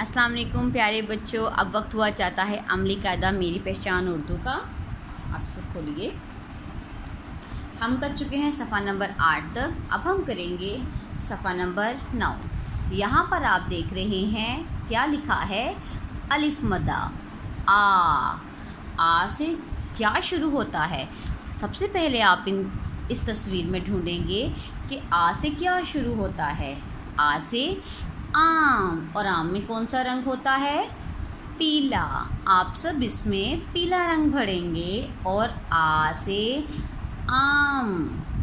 अस्सलाम वालेकुम प्यारे बच्चों। अब वक्त हुआ चाहता है अमली कायदा मेरी पहचान उर्दू का। आप सब खोलिए। हम कर चुके हैं सफ़ा नंबर 8 तक। अब हम करेंगे सफ़ा नंबर 9। यहाँ पर आप देख रहे हैं क्या लिखा है, अलिफ मदा आ से क्या शुरू होता है। सबसे पहले आप इस तस्वीर में ढूंढेंगे कि आ से क्या शुरू होता है। आ से आम, और आम में कौन सा रंग होता है, पीला। आप सब इसमें पीला रंग भरेंगे और आ से आम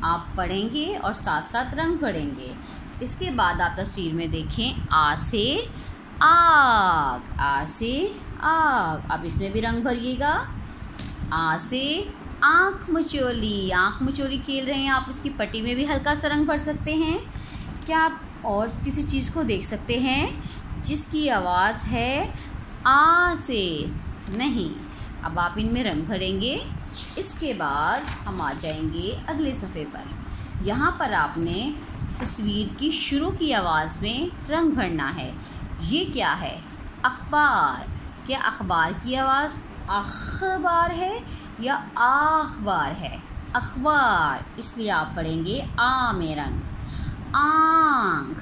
आप पढ़ेंगे और साथ साथ रंग भरेंगे। इसके बाद आप तस्वीर में देखें, आ से आग, आ से आग, आप इसमें भी रंग भरिएगा। आ से आँख मचोली, आँख मचोली खेल रहे हैं आप, इसकी पट्टी में भी हल्का सा रंग भर सकते हैं। क्या आप और किसी चीज़ को देख सकते हैं जिसकी आवाज़ है आ से? नहीं। अब आप इनमें रंग भरेंगे। इसके बाद हम आ जाएंगे अगले सफ़े पर। यहाँ पर आपने तस्वीर की शुरू की आवाज़ में रंग भरना है। ये क्या है, अखबार। क्या अखबार की आवाज़ अखबार है या आखबार है? अखबार, इसलिए आप पढ़ेंगे आ में रंग। आँख,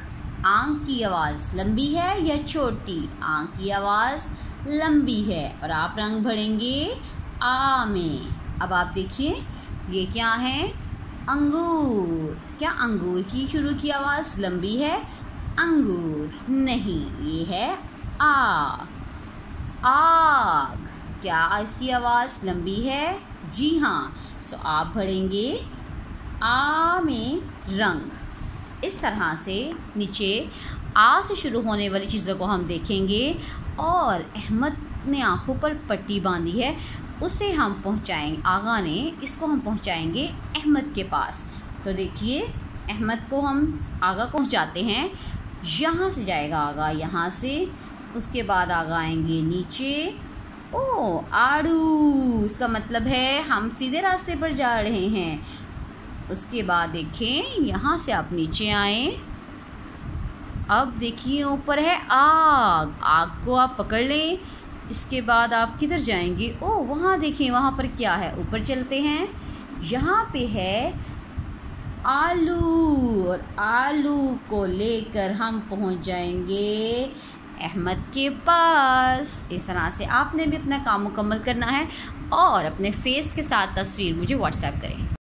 आँख की आवाज़ लंबी है या छोटी? आँख की आवाज़ लंबी है और आप रंग भरेंगे आ में। अब आप देखिए ये क्या है, अंगूर। क्या अंगूर की शुरू की आवाज़ लंबी है? अंगूर नहीं, ये है आ। आग, क्या इसकी आवाज़ लंबी है? जी हाँ। सो आप भरेंगे आ में रंग। इस तरह से नीचे आ से शुरू होने वाली चीज़ों को हम देखेंगे। और अहमद ने आँखों पर पट्टी बांधी है, उसे हम पहुँचाएंगे, आगा ने इसको हम पहुँचाएंगे अहमद के पास। तो देखिए अहमद को हम आगा पहुँचाते हैं। यहाँ से जाएगा आगा, यहाँ से, उसके बाद आगा आएंगे नीचे। ओ आड़ू, इसका मतलब है हम सीधे रास्ते पर जा रहे हैं। उसके बाद देखें यहाँ से आप नीचे आए। अब देखिए ऊपर है आग, आग को आप पकड़ लें। इसके बाद आप किधर जाएंगे? ओ वहाँ देखिए, वहाँ पर क्या है, ऊपर चलते हैं। यहाँ पे है आलू, और आलू को लेकर हम पहुँच जाएंगे अहमद के पास। इस तरह से आपने भी अपना काम मुकम्मल करना है और अपने फेस के साथ तस्वीर मुझे व्हाट्सएप करें।